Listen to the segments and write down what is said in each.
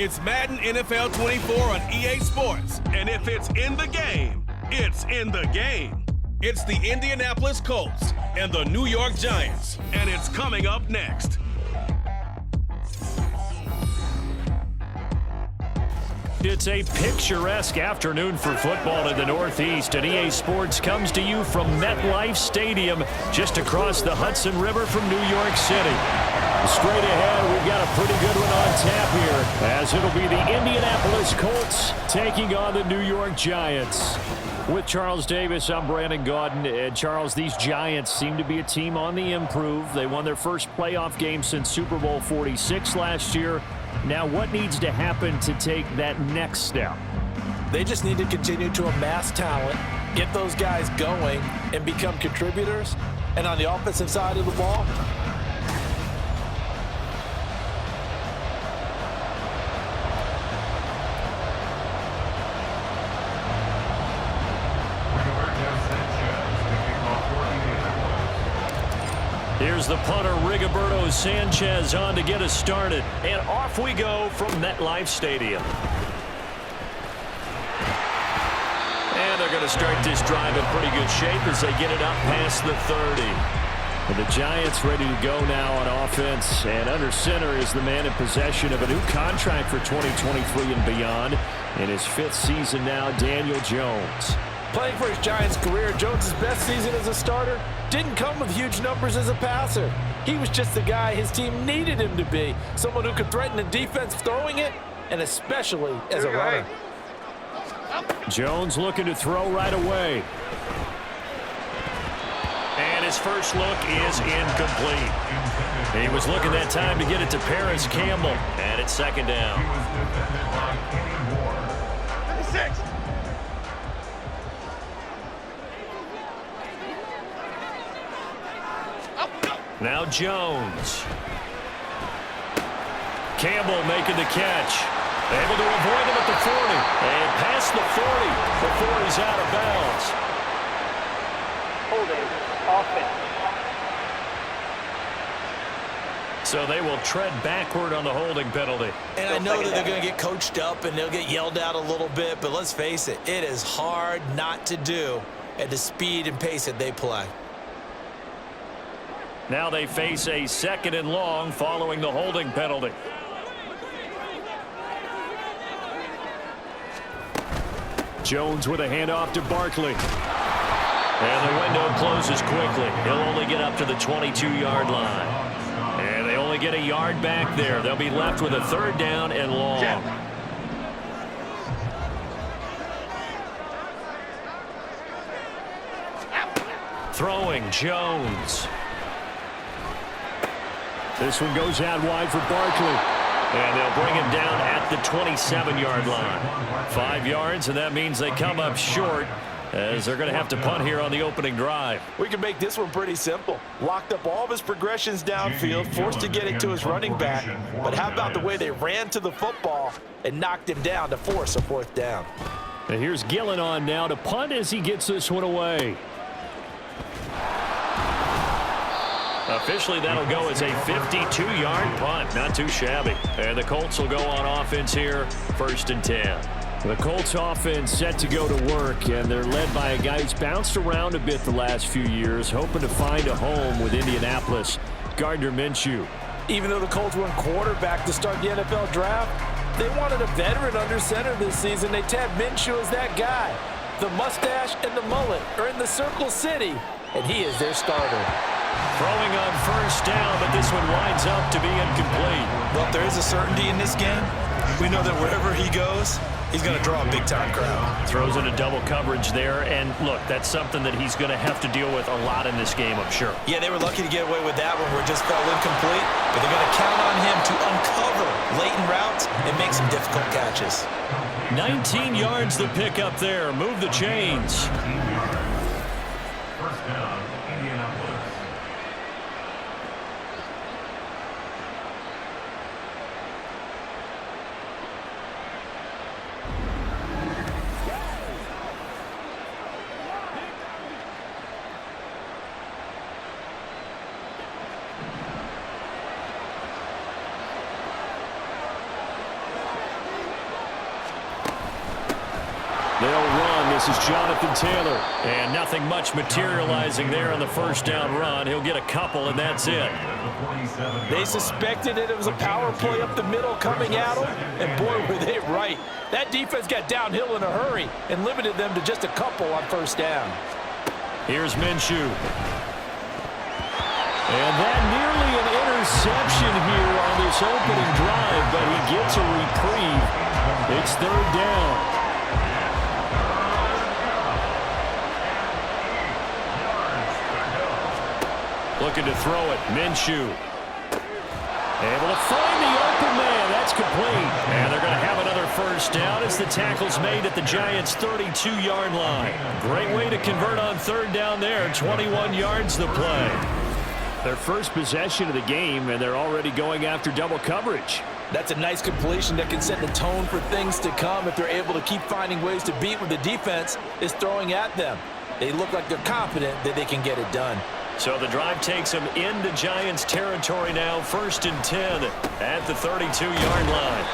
It's Madden NFL 24 on EA Sports. And if it's in the game, it's in the game. It's the Indianapolis Colts and the New York Giants. And it's coming up next. It's a picturesque afternoon for football in the Northeast, and EA Sports comes to you from MetLife Stadium, just across the Hudson River from New York City. Straight ahead, we've got a pretty good one on tap here, as it'll be the Indianapolis Colts taking on the New York Giants. With Charles Davis, I'm Brandon Gaudin. And Charles, these Giants seem to be a team on the improve. They won their first playoff game since Super Bowl 46 last year. Now, what needs to happen to take that next step? They just need to continue to amass talent, get those guys going, and become contributors. And on the offensive side of the ball, here's the punter, Rigoberto Sanchez, on to get us started. And off we go from MetLife Stadium. And they're going to start this drive in pretty good shape as they get it up past the 30. And the Giants ready to go now on offense. And under center is the man in possession of a new contract for 2023 and beyond. In his 5th season now, Daniel Jones. playing for his Giants career, Jones' best season as a starter didn't come with huge numbers as a passer. He was just the guy his team needed him to be, someone who could threaten the defense throwing it, and especially as a runner. Jones looking to throw right away. And his first look is incomplete. He was looking that time to get it to Paris Campbell, and it's second down. Now Jones. Campbell making the catch. Able to avoid him at the 40. And past the 40 before he's out of bounds. Holding offense. So they will tread backward on the holding penalty. And I know that they're going to get coached up and they'll get yelled at a little bit, but let's face it, it is hard not to do at the speed and pace that they play. Now they face a second and long following the holding penalty. Jones with a handoff to Barkley. And the window closes quickly. He'll only get up to the 22-yard line. And they only get a yard back there. They'll be left with a third down and long. Throwing Jones. This one goes out wide for Barkley. And they'll bring him down at the 27-yard line. 5 yards, and that means they come up short as they're going to have to punt here on the opening drive. We can make this one pretty simple. Locked up all of his progressions downfield, forced to get it to his running back. But how about the way they ran to the football and knocked him down to force a fourth down? And here's Gillen on now to punt as he gets this one away. Officially, that'll go as a 52-yard punt. Not too shabby. And the Colts will go on offense here, 1st and 10. The Colts offense set to go to work, and they're led by a guy who's bounced around a bit the last few years, hoping to find a home with Indianapolis, Gardner Minshew. Even though the Colts went quarterback to start the NFL draft, they wanted a veteran under center this season. They tabbed Minshew as that guy. The mustache and the mullet are in the Circle City, and he is their starter. Throwing on 1st down, but this one winds up to be incomplete. Well, if there is a certainty in this game, we know that wherever he goes, he's going to draw a big-time crowd. Throws into double coverage there, and look, that's something that he's going to have to deal with a lot in this game, I'm sure. Yeah, they were lucky to get away with that one where it just fell incomplete, but they're going to count on him to uncover latent routes and make some difficult catches. 19 yards to pick up there. Move the chains. First down, Indianapolis. They'll run. This is Jonathan Taylor. And nothing much materializing there on the first down run. He'll get a couple, and that's it. They suspected it was a power play up the middle coming at them, and boy, were they right. That defense got downhill in a hurry and limited them to just a couple on first down. Here's Minshew. And that nearly an interception here on this opening drive, but he gets a reprieve. It's third down. Looking to throw it. Minshew. Able to find the open man. That's complete. And they're going to have another first down as the tackle's made at the Giants' 32-yard line. Great way to convert on third down there. 21 yards the play. Their first possession of the game, and they're already going after double coverage. That's a nice completion that can set the tone for things to come if they're able to keep finding ways to beat what the defense is throwing at them. They look like they're confident that they can get it done. So the drive takes them into Giants territory now, 1st and 10 at the 32-yard line.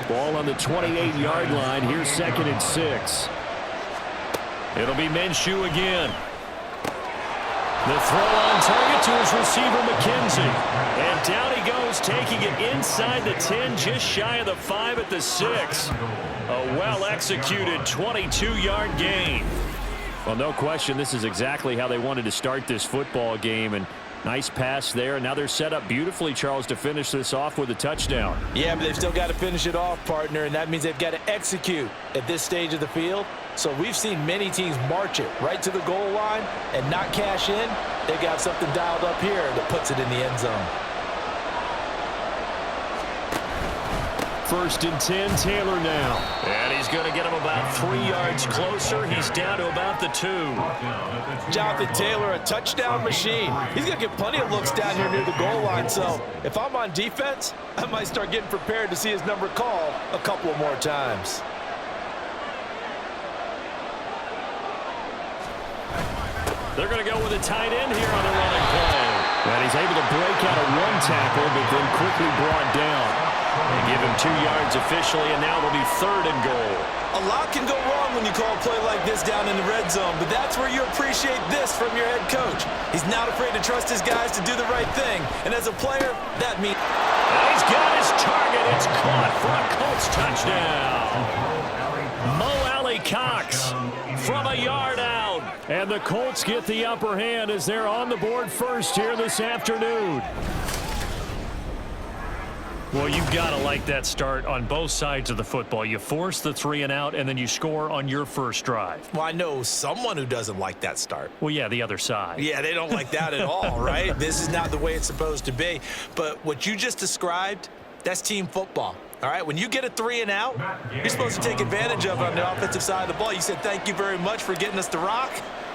Ball on the 28-yard line. Here's 2nd and 6. It'll be Minshew again. The throw on target to his receiver, McKenzie. And down he goes, taking it inside the 10, just shy of the 5 at the 6. A well-executed 22-yard gain. Well, no question, this is exactly how they wanted to start this football game. And nice pass there. Now they're set up beautifully, Charles, to finish this off with a touchdown. Yeah, but they've still got to finish it off, partner, and that means they've got to execute at this stage of the field. So we've seen many teams march it right to the goal line and not cash in. They got something dialed up here that puts it in the end zone. 1st and 10, Taylor now. And he's going to get him about 3 yards closer. He's down to about the 2. Jonathan Taylor, a touchdown machine. He's going to get plenty of looks down here near the goal line. So if I'm on defense, I might start getting prepared to see his number called a couple more times. They're going to go with a tight end here on the running play. And he's able to break out of one tackle, but then quickly brought down. They give him 2 yards officially, and now it'll be 3rd and goal. A lot can go wrong when you call a play like this down in the red zone, but that's where you appreciate this from your head coach. He's not afraid to trust his guys to do the right thing, and as a player, that means... And he's got his target. It's caught for a Colts touchdown. Mo Alley-Cox from a yard out. And the Colts get the upper hand as they're on the board first here this afternoon. Well, you've got to like that start on both sides of the football. You force the 3 and out, and then you score on your first drive. Well, I know someone who doesn't like that start. Well, yeah, the other side. Yeah, they don't like that at all, right? This is not the way it's supposed to be. But what you just described, that's team football. All right, when you get a 3 and out, you're supposed to take advantage of it on the offensive side of the ball. You said, thank you very much for getting us the rock.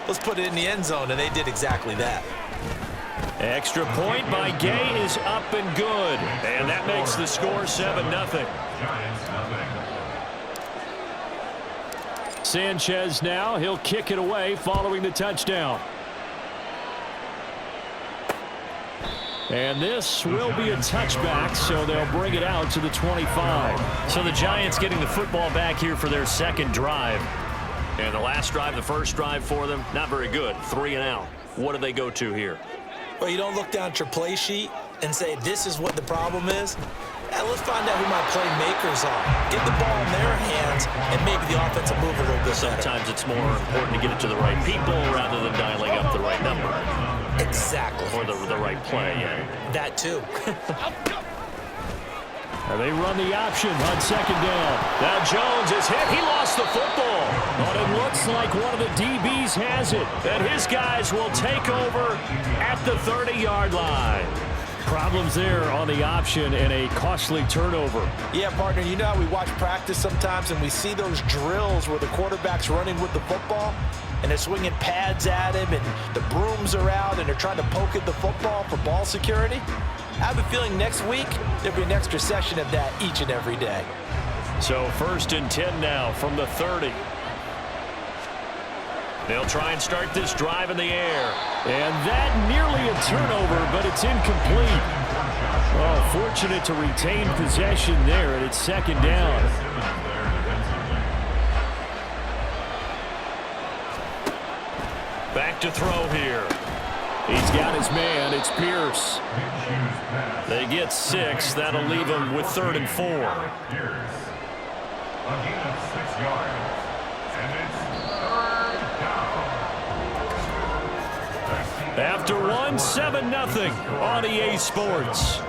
Let's put it in the end zone, and they did exactly that. Extra point by Gay is up and good. And that makes the score 7-0. Sanchez now. He'll kick it away following the touchdown. And this will be a touchback, so they'll bring it out to the 25. So the Giants getting the football back here for their second drive. And the last drive, the first drive for them, not very good. 3 and out. What do they go to here? Well, you don't look down at your play sheet and say, this is what the problem is. Let's find out who my playmakers are. Get the ball in their hands and maybe the offense will move a little bit better. Sometimes it's more important to get it to the right people rather than dialing up the right number. Exactly. Or the right play, yeah. That too. And they run the option on 2nd down. Now Jones is hit. He lost the football. But it looks like one of the DBs has it. And his guys will take over at the 30-yard line. Problems there on the option and a costly turnover. Yeah, partner, you know how we watch practice sometimes and we see those drills where the quarterback's running with the football and they're swinging pads at him and the brooms are out and they're trying to poke at the football for ball security. I have a feeling next week there'll be an extra session of that each and every day. So 1st and 10 now from the 30. They'll try and start this drive in the air. And that nearly a turnover, but it's incomplete. Oh, fortunate to retain possession there, and it's second down. Back to throw here. He's got his man. It's Pierce. They get 6. That'll leave them with 3rd and 4. After 1, 7-0 on EA Sports.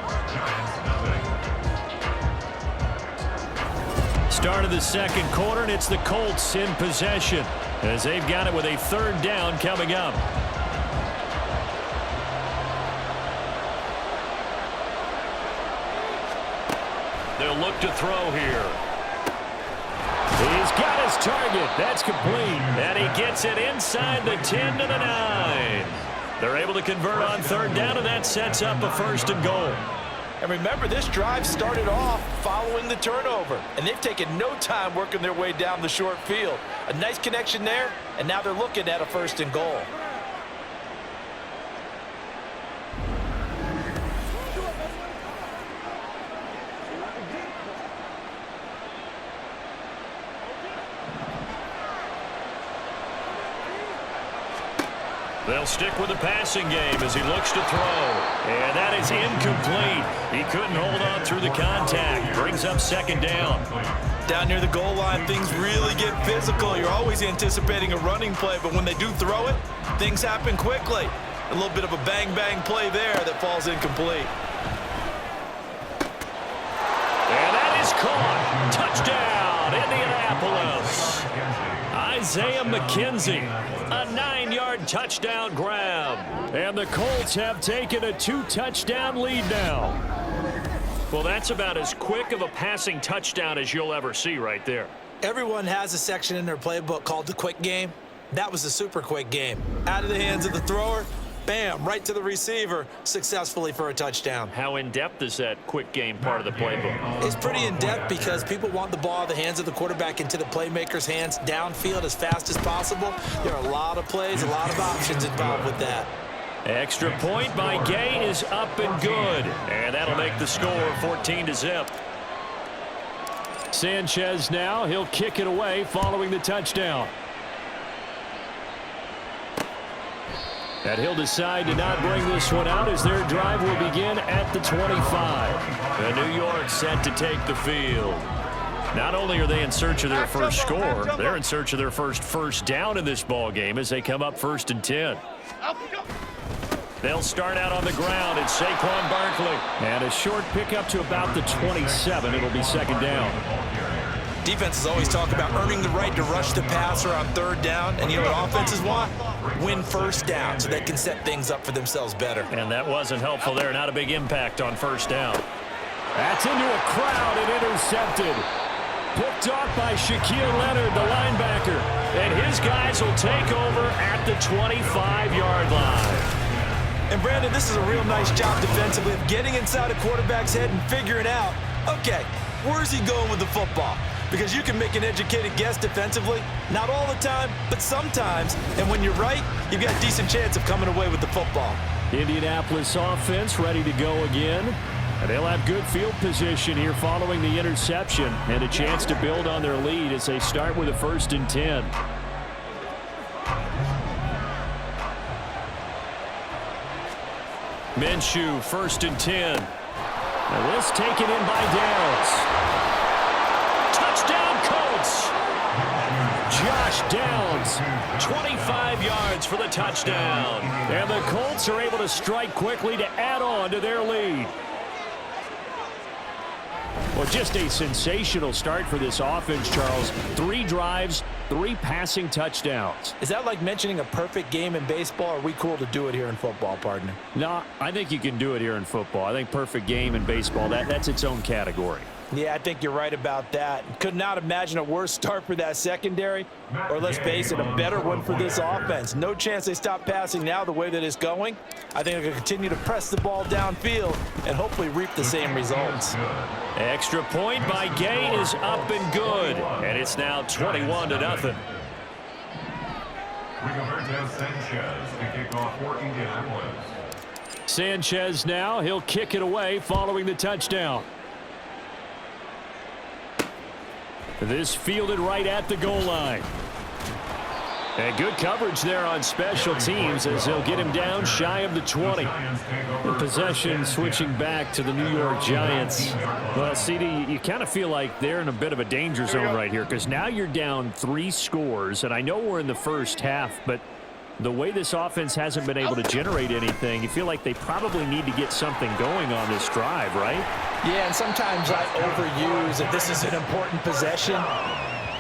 Start of the second quarter, and it's the Colts in possession as they've got it with a 3rd down coming up. They'll look to throw here. He's got his target. That's complete. And he gets it inside the 10 to the 9. They're able to convert on 3rd down, and that sets up a 1st and goal. And remember, this drive started off following the turnover, and they've taken no time working their way down the short field. A nice connection there, and now they're looking at a 1st and goal. They'll stick with the passing game as he looks to throw. And that is incomplete. He couldn't hold on through the contact. Brings up 2nd down. Down near the goal line, things really get physical. You're always anticipating a running play, but when they do throw it, things happen quickly. A little bit of a bang-bang play there that falls incomplete. And that is caught. Touchdown, Indianapolis. Isaiah McKenzie, a 9-yard touchdown grab. And the Colts have taken a 2-touchdown lead now. Well, that's about as quick of a passing touchdown as you'll ever see right there. Everyone has a section in their playbook called the quick game. That was a super quick game. Out of the hands of the thrower, bam, right to the receiver, successfully for a touchdown. How in-depth is that quick game part of the playbook? It's pretty in-depth because people want the ball out of the hands of the quarterback into the playmaker's hands downfield as fast as possible. There are a lot of plays, a lot of options involved with that. Extra point by Gay is up and good. And that'll make the score 14-0. Sanchez now, he'll kick it away following the touchdown. And he'll decide to not bring this one out as their drive will begin at the 25. And New York set to take the field. Not only are they in search of their first score, they're in search of their first down in this ball game as they come up 1st and 10. They'll start out on the ground. It's Saquon Barkley. And a short pickup to about the 27. It'll be 2nd down. Defenses always talk about earning the right to rush the passer on 3rd down. And you know what offenses want? Win 1st down so they can set things up for themselves better. And that wasn't helpful there. Not a big impact on 1st down. That's into a crowd and intercepted. Picked off by Shaquille Leonard, the linebacker. And his guys will take over at the 25-yard line. And, Brandon, this is a real nice job defensively of getting inside a quarterback's head and figuring out, okay, where's he going with the football? Because you can make an educated guess defensively, not all the time, but sometimes. And when you're right, you've got a decent chance of coming away with the football. Indianapolis offense ready to go again. And they'll have good field position here following the interception and a chance to build on their lead as they start with a 1st and 10. Minshew, 1st and 10. Now this taken in by Downs. Touchdown Colts. Josh Downs, 25 yards for the touchdown. And the Colts are able to strike quickly to add on to their lead. Well, just a sensational start for this offense, Charles. 3 drives, 3 passing touchdowns. Is that like mentioning a perfect game in baseball, or are we cool to do it here in football, partner? No, I think you can do it here in football. I think perfect game in baseball, that's its own category. Yeah, I think you're right about that. Could not imagine a worse start for that secondary, or let's face it, a better one for this offense. No chance they stop passing now the way that it's going. I think they're going to continue to press the ball downfield and hopefully reap the same results. Extra point by Gay is up and good, and it's now 21-0. Sanchez now, he'll kick it away following the touchdown. This fielded right at the goal line. And good coverage there on special teams as they'll get him down shy of the 20. The possession switching back to the New York Giants. Well, CD, you kind of feel like they're in a bit of a danger zone right here because now you're down 3 scores. And I know we're in the first half, but the way this offense hasn't been able to generate anything, you feel like they probably need to get something going on this drive, right? Yeah, and sometimes I overuse that this is an important possession.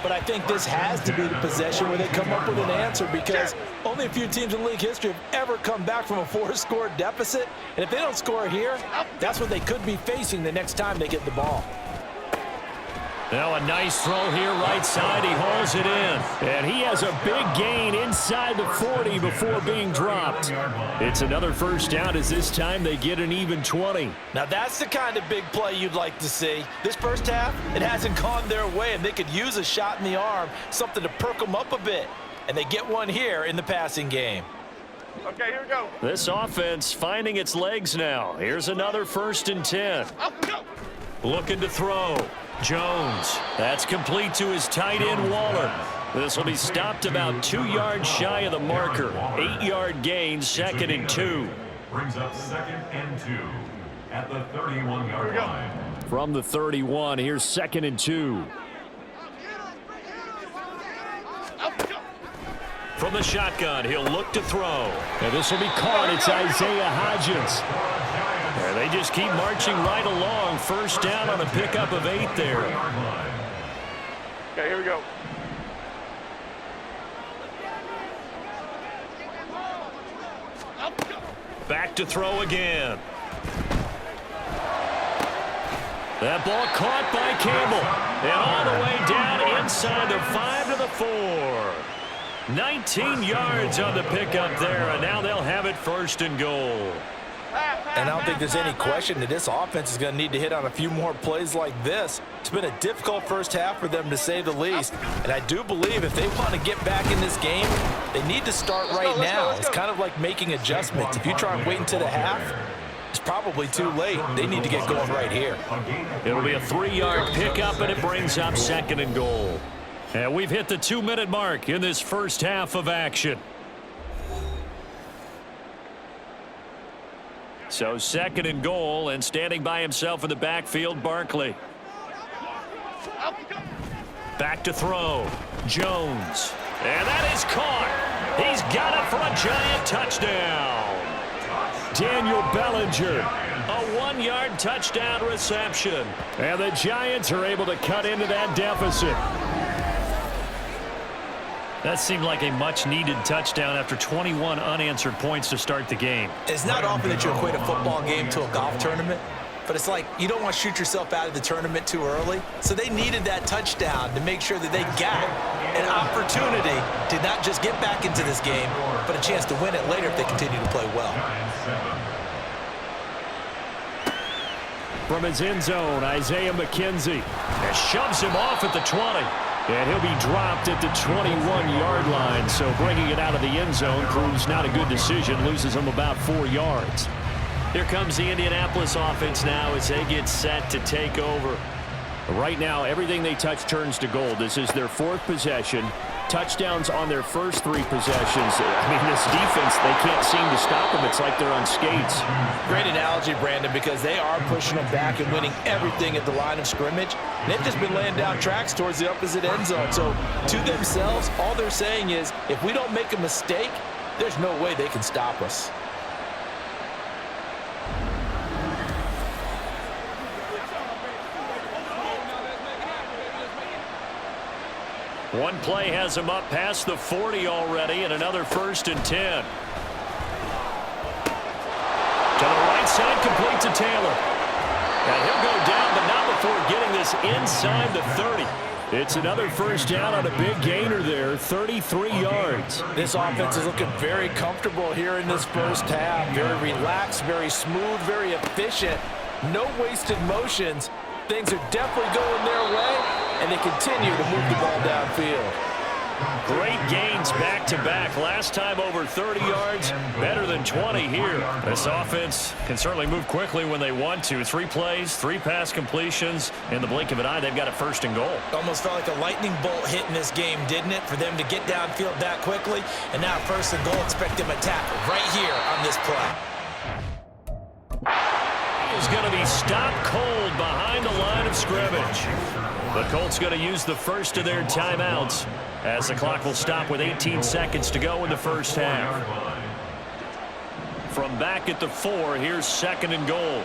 But I think this has to be the possession where they come up with an answer because only a few teams in league history have ever come back from a 4-score deficit. And if they don't score here, that's what they could be facing the next time they get the ball. Now a nice throw here right side. He hauls it in. And he has a big gain inside the 40 before being dropped. It's another first down as this time they get an even 20. Now that's the kind of big play you'd like to see. This first half, it hasn't gone their way, and they could use a shot in the arm, something to perk them up a bit. And they get one here in the passing game. Okay, here we go. This offense finding its legs now. Here's another 1st and 10. Looking to throw. Jones. That's complete to his tight end, Waller. This will be stopped about 2 yards shy of the marker. 8-yard gain, 2nd and 2. Brings up 2nd and 2 at the 31-yard line. From the 31, here's 2nd and 2. From the shotgun, he'll look to throw. And this will be caught. It's Isaiah Hodgins. And they just keep marching right along. First down on a pickup of 8 there. Okay, here we go. Back to throw again. That ball caught by Campbell. And all the way down inside the 5 to the 4. 19 yards on the pickup there, and now they'll have it 1st and goal. And I don't think there's any question that this offense is going to need to hit on a few more plays like this. It's been a difficult first half for them, to say the least. And I do believe if they want to get back in this game, they need to start right now. It's kind of like making adjustments. If you try and wait until the half, it's probably too late. They need to get going right here. It'll be a 3-yard pickup, and it brings up 2nd and goal. And we've hit the 2-minute mark in this first half of action. So 2nd and goal, and standing by himself in the backfield, Barkley. Back to throw. Jones. And that is caught. He's got it for a giant touchdown. Daniel Bellinger. A 1-yard touchdown reception. And the Giants are able to cut into that deficit. That seemed like a much-needed touchdown after 21 unanswered points to start the game. It's not often that you equate a football game to a golf tournament, but it's like you don't want to shoot yourself out of the tournament too early. So they needed that touchdown to make sure that they got an opportunity to not just get back into this game, but a chance to win it later if they continue to play well. From his end zone, Isaiah McKenzie. And shoves him off at the 20. And he'll be dropped at the 21-yard line. So bringing it out of the end zone proves not a good decision. Loses him about 4 yards. Here comes the Indianapolis offense now as they get set to take over. Right now, everything they touch turns to gold. This is their 4th possession. Touchdowns on their first 3 possessions. I mean, this defense, they can't seem to stop them. It's like they're on skates. Great analogy, Brandon, because they are pushing them back and winning everything at the line of scrimmage. They've just been laying down tracks towards the opposite end zone. So to themselves, all they're saying is, if we don't make a mistake, there's no way they can stop us. One play has him up past the 40 already, and another 1st and 10. To the right side, complete to Taylor. And he'll go down, but not before getting this inside the 30. It's another first down on a big gainer there, 33 yards. This offense is looking very comfortable here in this first half. Very relaxed, very smooth, very efficient. No wasted motions. Things are definitely going their way, and they continue to move the ball downfield. Great gains back-to-back. Last time over 30 yards, better than 20 here. This offense can certainly move quickly when they want to. 3 plays, 3 pass completions. In the blink of an eye, they've got a 1st and goal. Almost felt like a lightning bolt hit in this game, didn't it? For them to get downfield that quickly. And now 1st and goal, expect them to tackle right here on this play. Is going to be stopped cold behind the line of scrimmage. The Colts going to use the first of their timeouts as the clock will stop with 18 seconds to go in the first half. From back at the 4, here's 2nd and goal.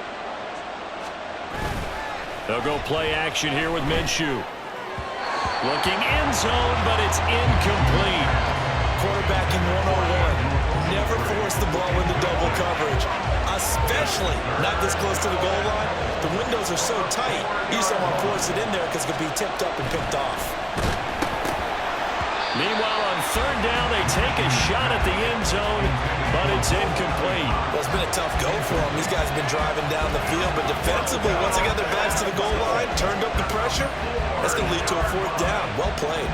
They'll go play action here with Minshew. Looking end zone, but it's incomplete. Quarterbacking 101. Never force the ball into double coverage, especially not this close to the goal line. The windows are so tight, you just don't want to force it in there because it could be tipped up and picked off. Meanwhile, on 3rd down, they take a shot at the end zone, but it's incomplete. Well, it's been a tough go for them. These guys have been driving down the field, but defensively, once they got their backs to the goal line, turned up the pressure, that's going to lead to a 4th down. Well played.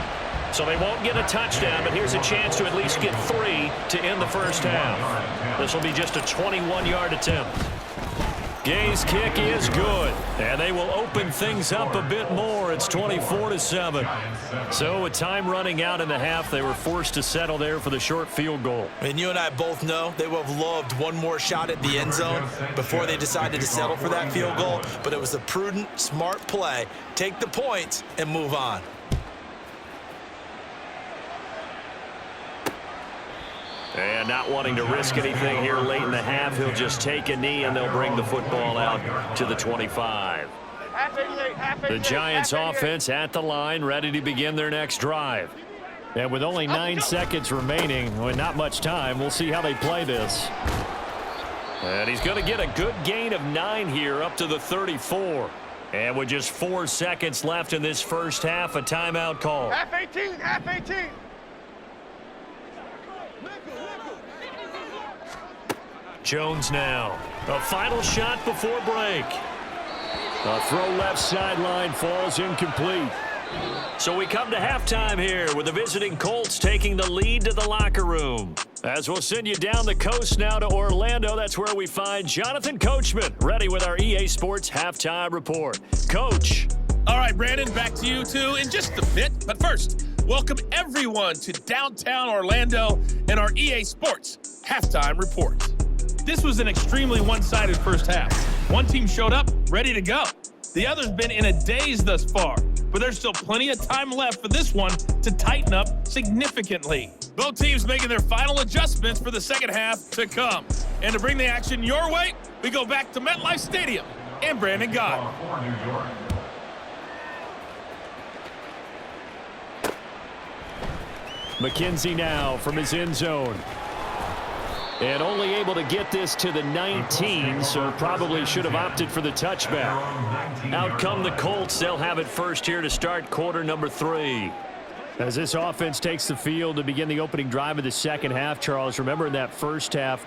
So they won't get a touchdown, but here's a chance to at least get 3 to end the first half. This will be just a 21-yard attempt. Gay's kick is good, and they will open things up a bit more. It's 24-7. So with time running out in the half, they were forced to settle there for the short field goal. And you and I both know they would have loved one more shot at the end zone before they decided to settle for that field goal, but it was a prudent, smart play. Take the points and move on. And not wanting to risk anything here late in the half, he'll just take a knee and they'll bring the football out to the 25. The Giants offense at the line, ready to begin their next drive. And with only 9 seconds remaining, with not much time, we'll see how they play this. And he's going to get a good gain of 9 here up to the 34. And with just 4 seconds left in this first half, a timeout call. Half 18, half 18. Jones now. A final shot before break. A throw left sideline falls incomplete. So we come to halftime here with the visiting Colts taking the lead to the locker room. As we'll send you down the coast now to Orlando, that's where we find Jonathan Coachman ready with our EA Sports Halftime Report. Coach. All right, Brandon, back to you two in just a bit. But first, welcome everyone to downtown Orlando and our EA Sports Halftime Report. This was an extremely one-sided first half. One team showed up ready to go. The other's been in a daze thus far, but there's still plenty of time left for this one to tighten up significantly. Both teams making their final adjustments for the second half to come. And to bring the action your way, we go back to MetLife Stadium and Brandon Gott. McKenzie now from his end zone. And only able to get this to the 19, so probably should have opted for the touchback. Out come the Colts. They'll have it first here to start quarter number 3. As this offense takes the field to begin the opening drive of the second half, Charles, remember in that first half,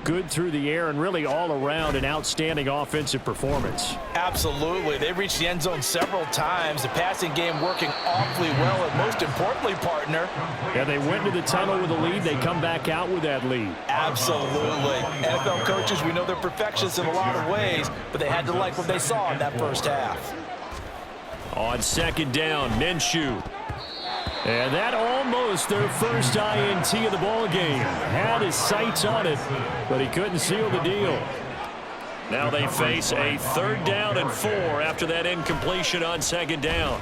good through the air and really all around an outstanding offensive performance. Absolutely. They reached the end zone several times. The passing game working awfully well, and most importantly, partner. Yeah, they went to the tunnel with a lead. They come back out with that lead. Absolutely. NFL coaches, we know they're perfectionists in a lot of ways, but they had to like what they saw in that first half. On second down, Minshew. And that almost their first INT of the ball game. Had his sights on it, but he couldn't seal the deal. Now they face a 3rd down and 4 after that incompletion on second down.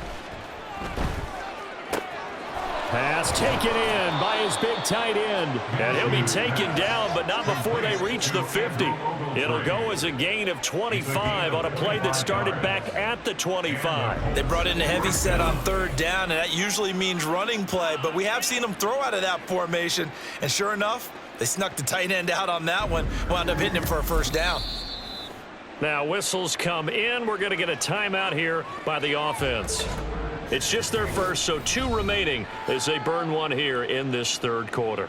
Pass taken in by his big tight end. And he'll be taken down, but not before they reach the 50. It'll go as a gain of 25 on a play that started back at the 25. They brought in a heavy set on 3rd down, and that usually means running play, but we have seen them throw out of that formation. And sure enough, they snuck the tight end out on that one, wound up hitting him for a 1st down. Now whistles come in. We're going to get a timeout here by the offense. It's just their first, so 2 remaining as they burn one here in this 3rd quarter.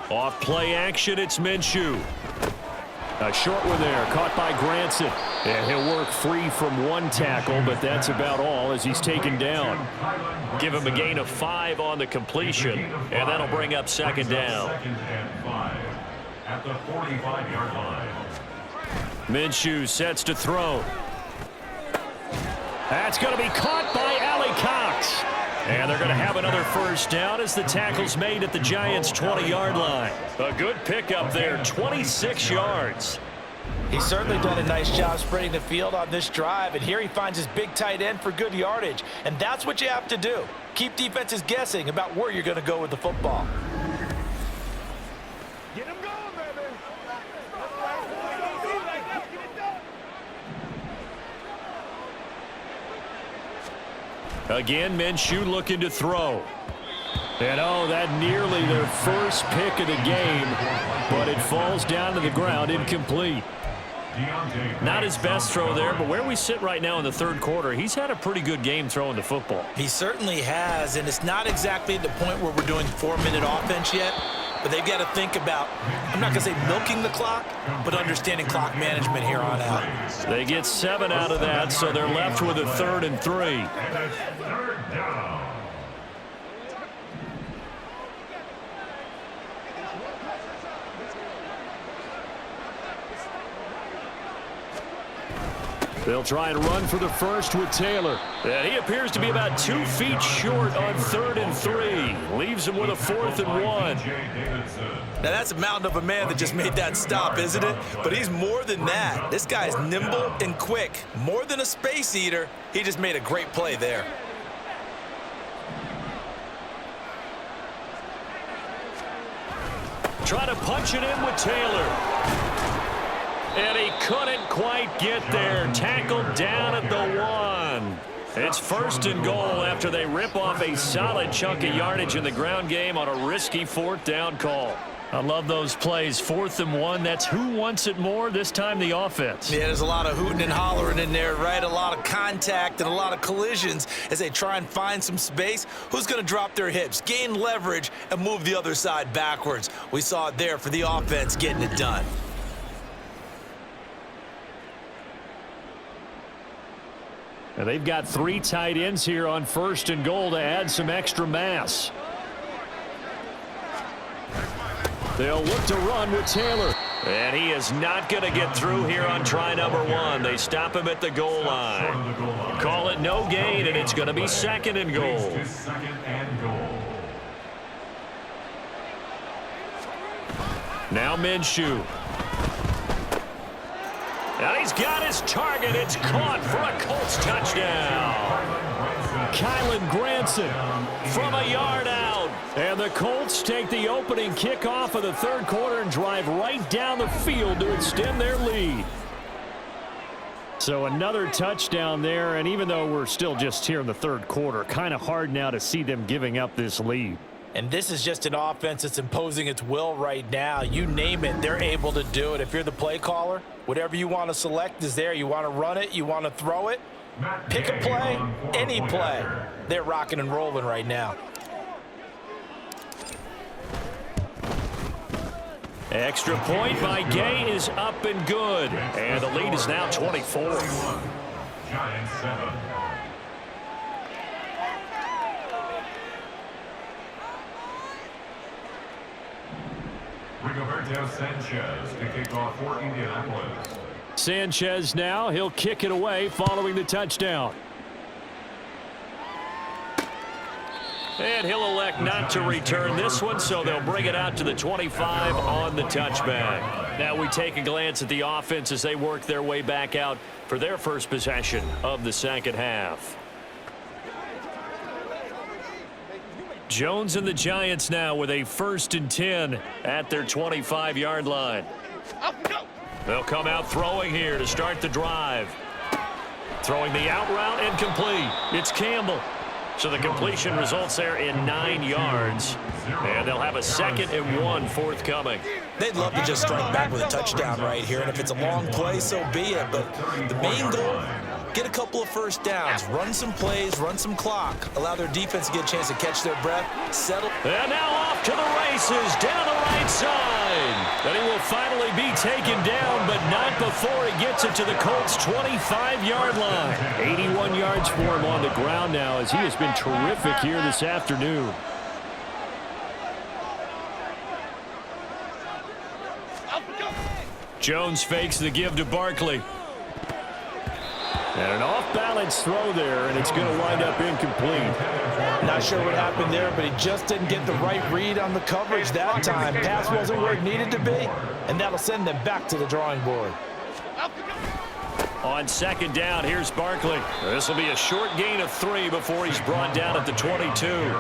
Off play action, it's Minshew. A short one there, caught by Granson. And he'll work free from one tackle, but that's about all as he's taken down. Give him a gain of 5 on the completion, and that'll bring up second down. Second and 5 at the 45-yard line. Minshew sets to throw. That's going to be caught by Allie Cox. And they're going to have another first down as the tackle's made at the Giants' 20-yard line. A good pickup there, 26 yards. He's certainly done a nice job spreading the field on this drive, and here he finds his big tight end for good yardage. And that's what you have to do. Keep defenses guessing about where you're going to go with the football. Get him going, baby. Again, Minshew looking to throw. And oh, that nearly their first pick of the game, but it falls down to the ground, incomplete. Not his best throw there, but where we sit right now in the third quarter, he's had a pretty good game throwing the football. He certainly has, and it's not exactly the point where we're doing 4-minute offense yet, but they've got to think about, I'm not going to say milking the clock, but understanding clock management here on out. They get 7 out of that, so they're left with a 3rd and 3. And it's third down. They'll try and run for the first with Taylor. And he appears to be about 2 feet short on 3rd and 3. Leaves him with a 4th and 1. Now, that's a mountain of a man that just made that stop, isn't it? But he's more than that. This guy's nimble and quick. More than a space eater, he just made a great play there. Try to punch it in with Taylor. And he couldn't quite get there. Tackled down at the 1. It's 1st and goal after they rip off a solid chunk of yardage in the ground game on a risky 4th down call. I love those plays. 4th and 1. That's who wants it more, this time the offense. Yeah, there's a lot of hooting and hollering in there, right? A lot of contact and a lot of collisions as they try and find some space. Who's going to drop their hips, gain leverage, and move the other side backwards? We saw it there for the offense getting it done. And they've got 3 tight ends here on 1st and goal to add some extra mass. They'll look to run with Taylor. And he is not going to get through here on try number 1. They stop him at the goal line. Call it no gain, and it's going to be 2nd and goal. Second and goal. Now Minshew. And he's got his target. It's caught for a Colts touchdown. Kylan Granson from a yard out. And the Colts take the opening kickoff of the third quarter and drive right down the field to extend their lead. So another touchdown there, and even though we're still just here in the third quarter, kind of hard now to see them giving up this lead. And this is just an offense that's imposing its will right now. You name it, they're able to do it. If you're the play caller, whatever you want to select is there. You want to run it, you want to throw it, pick a play, any play. They're rocking and rolling right now. Extra point by Gay is up and good. And the lead is now 24. Giants 7. Rigoberto Sanchez to kick off for Indianapolis. Sanchez now, he'll kick it away following the touchdown. And he'll elect not to return this one, so they'll bring it out to the 25 on the touchback. Now we take a glance at the offense as they work their way back out for their first possession of the second half. Jones and the Giants now with a 1st and 10 at their 25-yard line. They'll come out throwing here to start the drive. Throwing the out route and complete. It's Campbell. So the completion results there in 9 yards. And they'll have a 2nd and 1 forthcoming. They'd love to just strike back with a touchdown right here. And if it's a long play, so be it. But the main goal, get a couple of first downs, run some plays, run some clock, allow their defense to get a chance to catch their breath, settle. And now off to the races down the right side. But he will finally be taken down, but not before he gets it to the Colts' 25-yard line. 81 yards for him on the ground now, as he has been terrific here this afternoon. Jones fakes the give to Barkley. And an off-balance throw there, and it's going to wind up incomplete. Not sure what happened there, but he just didn't get the right read on the coverage that time. Pass wasn't where it needed to be, and that'll send them back to the drawing board. On second down, here's Barkley. This will be a short gain of 3 before he's brought down at the 22.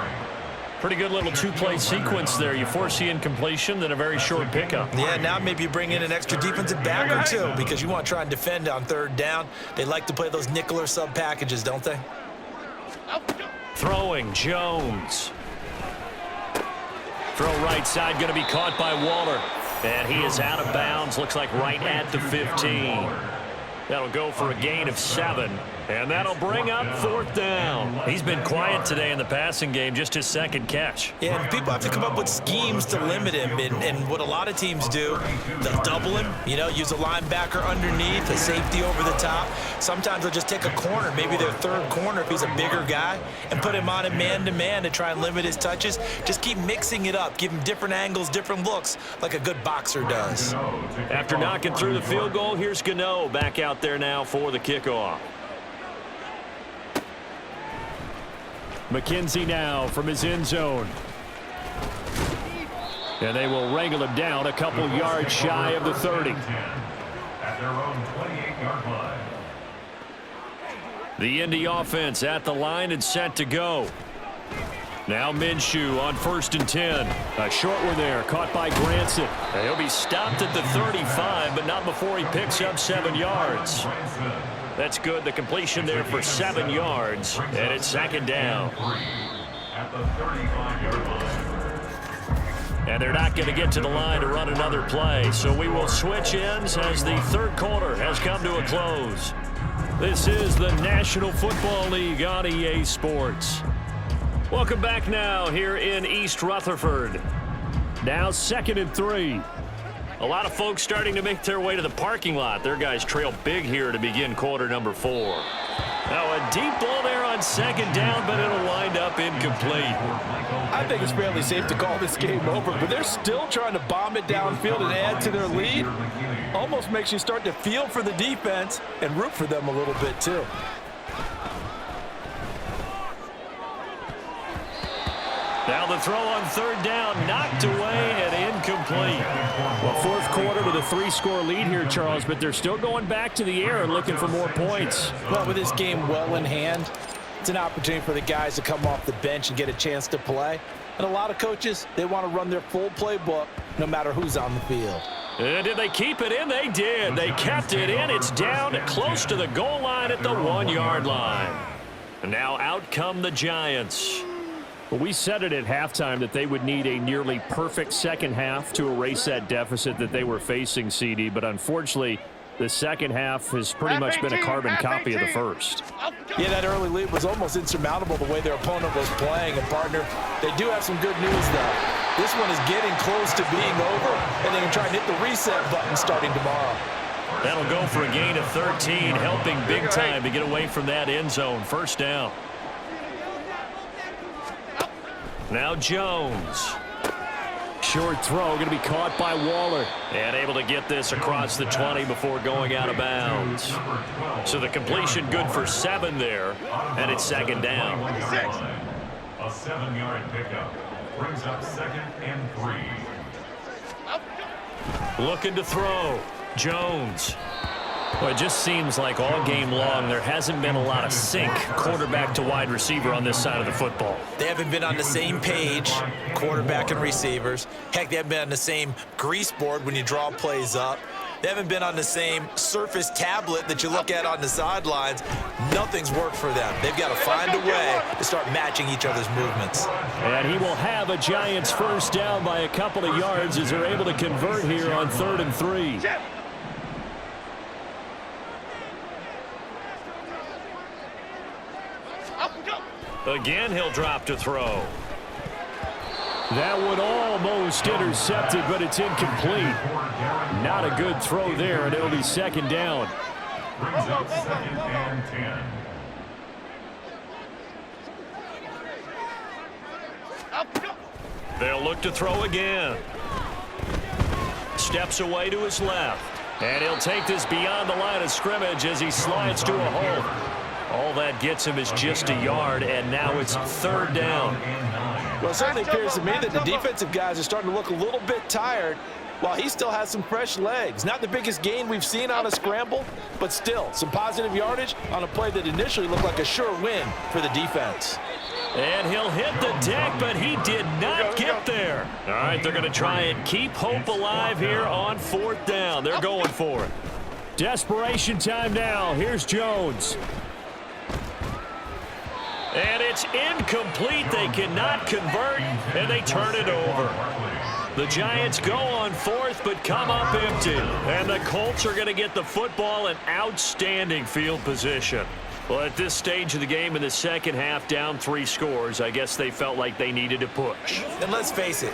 Pretty good little two-play sequence there. You force the incompletion, then a very short pickup. Yeah, now maybe you bring in an extra defensive back or two because you want to try and defend on third down. They like to play those nickel or sub packages, don't they? Throwing, Jones. Throw right side, going to be caught by Waller. And he is out of bounds, looks like right at the 15. That'll go for a gain of 7. And that'll bring up 4th down. He's been quiet today in the passing game, just his second catch. Yeah, and people have to come up with schemes to limit him. And what a lot of teams do, they'll double him, use a linebacker underneath, a safety over the top. Sometimes they'll just take a corner, maybe their third corner if he's a bigger guy, and put him on a man-to-man to try and limit his touches. Just keep mixing it up. Give him different angles, different looks, like a good boxer does. After knocking through the field goal, here's Gano back out there now for the kickoff. McKenzie now from his end zone. And they will wrangle him down a couple yards shy of the 30. At their own 28-yard line. The Indy offense at the line and set to go. Now Minshew on 1st and 10. A short one there, caught by Granson. And he'll be stopped at the 35, but not before he picks up 7 yards. That's good. The completion there for 7 yards, and it's 2nd down. At the 35-yard line. And they're not going to get to the line to run another play, so we will switch ends as the third quarter has come to a close. This is the National Football League on EA Sports. Welcome back now here in East Rutherford. Now 2nd and 3. A lot of folks starting to make their way to the parking lot. Their guys trail big here to begin quarter number 4. Now a deep ball there on 2nd down, but it'll wind up incomplete. I think it's fairly safe to call this game over, but they're still trying to bomb it downfield and add to their lead. Almost makes you start to feel for the defense and root for them a little bit too. Now the throw on 3rd down, knocked away and incomplete. Well, 4th quarter with a 3-score lead here, Charles, but they're still going back to the air and looking for more points. Well, with this game well in hand, it's an opportunity for the guys to come off the bench and get a chance to play. And a lot of coaches, they want to run their full playbook no matter who's on the field. And did they keep it in? They did. They kept it in. It's down close to the goal line at the 1-yard line. And now out come the Giants. Well, we said it at halftime that they would need a nearly perfect second half to erase that deficit that they were facing, CD, but unfortunately, the second half has pretty much been a carbon copy of the first. Yeah, that early lead was almost insurmountable the way their opponent was playing. And, partner, they do have some good news, though. This one is getting close to being over, and they can try and hit the reset button starting tomorrow. That'll go for a gain of 13, helping big time to get away from that end zone. 1st down. Now Jones. Short throw going to be caught by Waller. And able to get this across the 20 before going out of bounds. So the completion good for 7 there. And it's 2nd down. A 7-yard pickup brings up 2nd and 3. Looking to throw. Jones. Well, it just seems like all game long there hasn't been a lot of sync quarterback to wide receiver on this side of the football. They haven't been on the same page, quarterback and receivers. Heck, they haven't been on the same grease board when you draw plays up. They haven't been on the same Surface tablet that you look at on the sidelines. Nothing's worked for them. They've got to find a way to start matching each other's movements. And he will have a Giants 1st down by a couple of yards as they're able to convert here on 3rd and 3. Again, he'll drop to throw. That one almost intercepted, but it's incomplete. Not a good throw there, and it'll be second down. Brings up second and 10. They'll look to throw again. Steps away to his left. And he'll take this beyond the line of scrimmage as he slides to a hole. All that gets him is just a yard, and now it's third down. Well, it certainly appears to me that the defensive guys are starting to look a little bit tired while he still has some fresh legs. Not the biggest gain we've seen on a scramble, but still some positive yardage on a play that initially looked like a sure win for the defense. And he'll hit the deck, but he did not get there. All right, they're going to try and keep hope alive here on fourth down. They're going for it. Desperation time now. Here's Jones. And it's incomplete. They cannot convert, and they turn it over. The Giants go on fourth, but come up empty. And the Colts are going to get the football in outstanding field position. Well, at this stage of the game in the second half, down 3 scores, I guess they felt like they needed to push. And let's face it,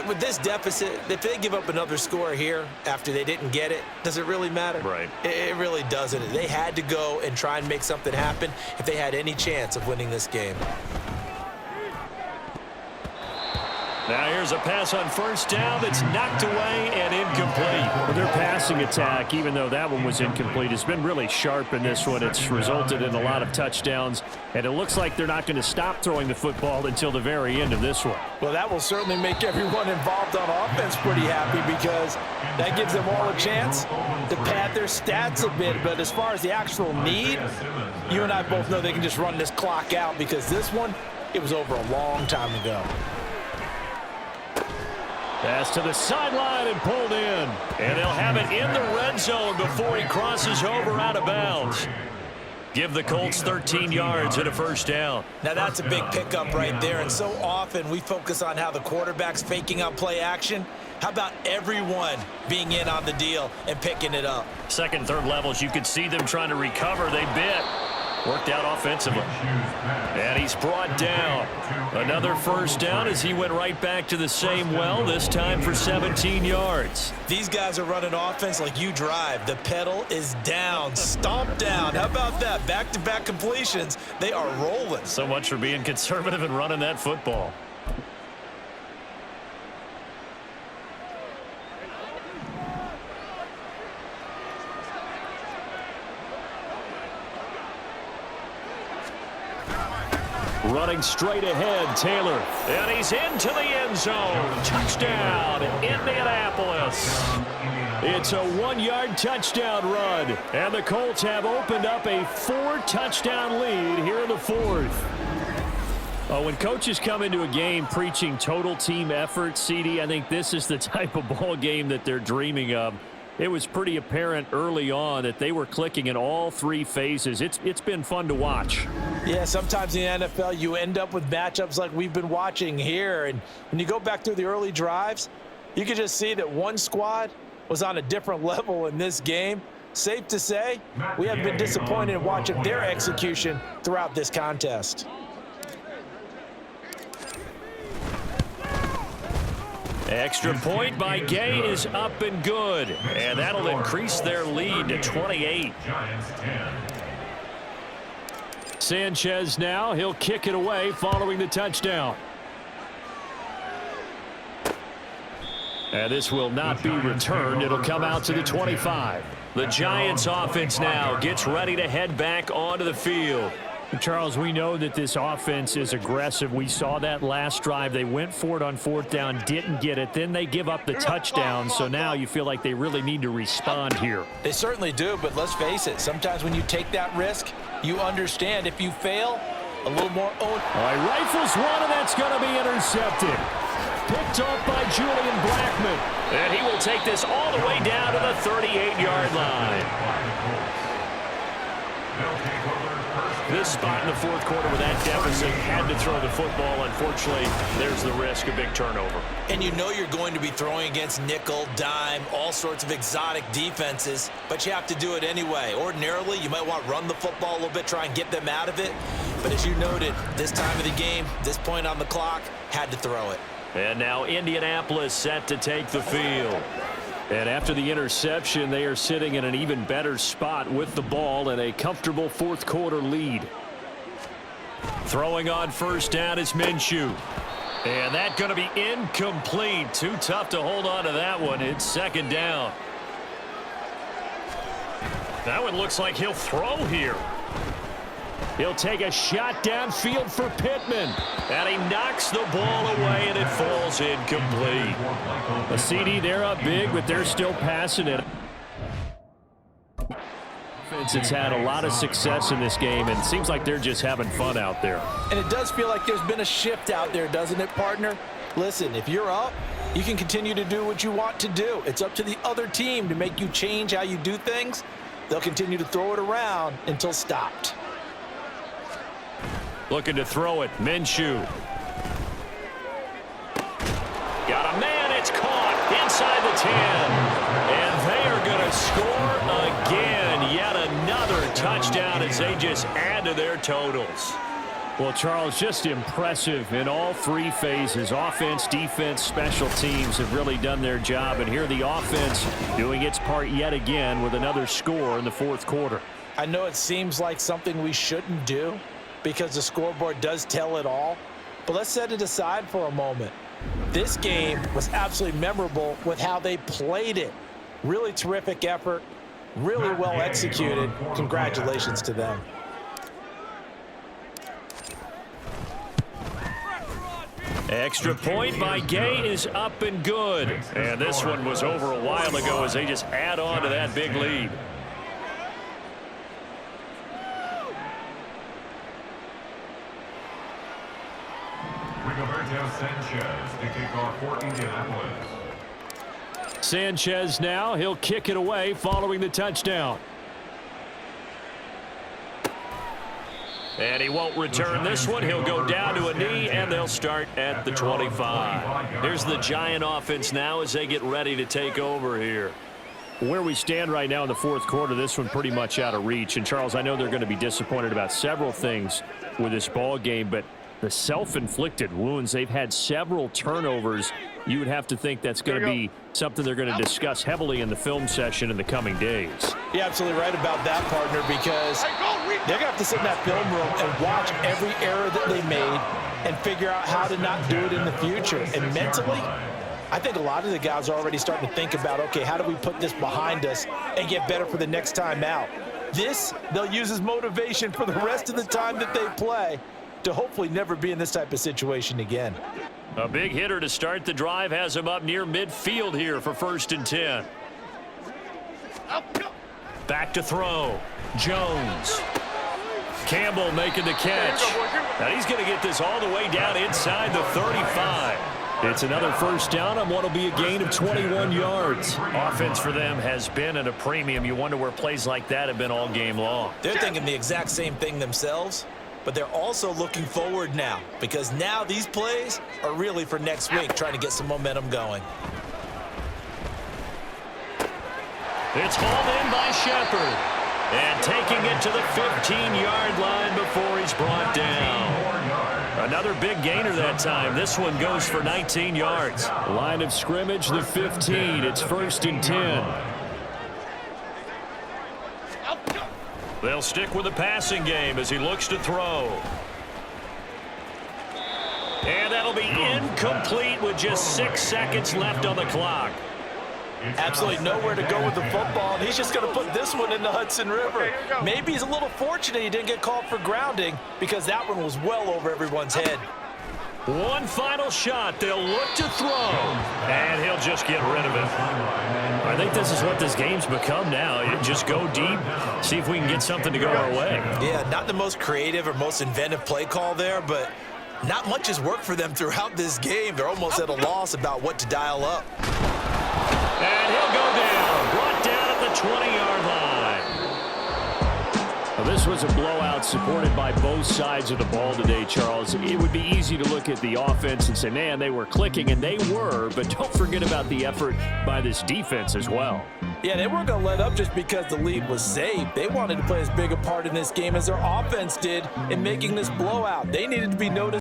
with this deficit, if they give up another score here after they didn't get it, does it really matter? Right. It really doesn't. They had to go and try and make something happen if they had any chance of winning this game. Now here's a pass on first down that's knocked away and incomplete. Well, their passing attack, even though that one was incomplete, has been really sharp in this one. It's resulted in a lot of touchdowns, and it looks like they're not going to stop throwing the football until the very end of this one. Well, that will certainly make everyone involved on offense pretty happy because that gives them all a chance to pad their stats a bit. But as far as the actual need, you and I both know they can just run this clock out because this one, it was over a long time ago. Pass to the sideline and pulled in. And they'll have it in the red zone before he crosses over out of bounds. Give the Colts 13 yards and a first down. Now that's a big pickup right there, and so often we focus on how the quarterback's faking out play action. How about everyone being in on the deal and picking it up? Second, third levels, you could see them trying to recover. They bit. Worked out offensively. And he's brought down. Another first down as he went right back to the same well, this time for 17 yards. These guys are running offense like you drive. The pedal is down, stomped down. How about that? Back-to-back completions. They are rolling. So much for being conservative and running that football. Running straight ahead, Taylor. And he's into the end zone. Touchdown, Indianapolis. It's a 1-yard touchdown run. And the Colts have opened up a 4-touchdown lead here in the fourth. When coaches come into a game preaching total team effort, CD, I think this is the type of ball game that they're dreaming of. It was pretty apparent early on that they were clicking in all 3 phases. It's been fun to watch. Yeah, sometimes in the NFL you end up with matchups like we've been watching here. And when you go back through the early drives, you can just see that one squad was on a different level in this game. Safe to say, we have been disappointed in watching their execution throughout this contest. Extra point by Gay is up and good. And that'll increase their lead to 28. Giants 10. Sanchez now, he'll kick it away following the touchdown. And this will not be returned. It'll come out to the 25. The Giants offense now gets ready to head back onto the field. Charles, we know that this offense is aggressive. We saw that last drive. They went for it on fourth down, didn't get it. Then they give up the touchdown. So now you feel like they really need to respond here. They certainly do, but let's face it. Sometimes when you take that risk, you understand if you fail, a little more own. All right, rifles one, and that's going to be intercepted. Picked off by Julian Blackman. And he will take this all the way down to the 38-yard line. This spot in the fourth quarter with that deficit, had to throw the football. Unfortunately, there's the risk of big turnover. And you know you're going to be throwing against nickel, dime, all sorts of exotic defenses, but you have to do it anyway. Ordinarily, you might want to run the football a little bit, try and get them out of it. But as you noted, this time of the game, this point on the clock, had to throw it. And now Indianapolis set to take the field. And after the interception, they are sitting in an even better spot with the ball and a comfortable fourth quarter lead. Throwing on first down is Minshew. And that's going to be incomplete. Too tough to hold on to that one. It's second down. That one looks like he'll throw here. He'll take a shot downfield for Pittman. And he knocks the ball away, and it falls incomplete. A CD, they're up big, but they're still passing it. It's had a lot of success in this game, and it seems like they're just having fun out there. And it does feel like there's been a shift out there, doesn't it, partner? Listen, if you're up, you can continue to do what you want to do. It's up to the other team to make you change how you do things. They'll continue to throw it around until stopped. Looking to throw it, Minshew. Got a man, it's caught inside the 10. And they are going to score again. Yet another touchdown as they just add to their totals. Well, Charles, just impressive in all three phases. Offense, defense, special teams have really done their job. And here the offense doing its part yet again with another score in the fourth quarter. I know it seems like something we shouldn't do because the scoreboard does tell it all. But let's set it aside for a moment. This game was absolutely memorable with how they played it. Really terrific effort, really well executed. Congratulations to them. Extra point by Gay is up and good. And this one was over a while ago as they just add on to that big lead. Sanchez to kick off for Indianapolis. Sanchez now, he'll kick it away following the touchdown. And he won't return this one. He'll go down to a knee, and they'll start at the 25. Here's the Giant offense now as they get ready to take over here. Where we stand right now in the fourth quarter, this one pretty much out of reach. And, Charles, I know they're going to be disappointed about several things with this ball game, but the self-inflicted wounds, they've had several turnovers. You would have to think that's going to be something they're going to discuss heavily in the film session in the coming days. You're absolutely right about that, partner, because they're going to have to sit in that film room and watch every error that they made and figure out how to not do it in the future. And mentally, I think a lot of the guys are already starting to think about, okay, how do we put this behind us and get better for the next time out? This, they'll use as motivation for the rest of the time that they play to hopefully never be in this type of situation again. A big hitter to start the drive has him up near midfield here for 1st and 10. Back to throw. Jones. Campbell making the catch. Now he's going to get this all the way down inside the 35. It's another first down on what will be a gain of 21 yards. Offense for them has been at a premium. You wonder where plays like that have been all game long. They're thinking the exact same thing themselves, but they're also looking forward now because now these plays are really for next week, trying to get some momentum going. It's hauled in by Shepard. And taking it to the 15-yard line before he's brought down. Another big gainer that time. This one goes for 19 yards. Line of scrimmage, the 15. It's 1st and 10. They'll stick with the passing game as he looks to throw. And that'll be incomplete with just 6 seconds left on the clock. Absolutely nowhere to go with the football, and he's just going to put this one in the Hudson River. Maybe he's a little fortunate he didn't get called for grounding because that one was well over everyone's head. One final shot. They'll look to throw, and he'll just get rid of it. I think this is what this game's become now. You just go deep, see if we can get something to go our way. Yeah, not the most creative or most inventive play call there, but not much has worked for them throughout this game. They're almost at a loss about what to dial up. And he'll go down, brought down at the 20-yard line. Well, this was a blowout supported by both sides of the ball today, Charles. It would be easy to look at the offense and say, man, they were clicking, and they were, but don't forget about the effort by this defense as well. Yeah, they weren't going to let up just because the lead was saved. They wanted to play as big a part in this game as their offense did in making this blowout. They needed to be noticed.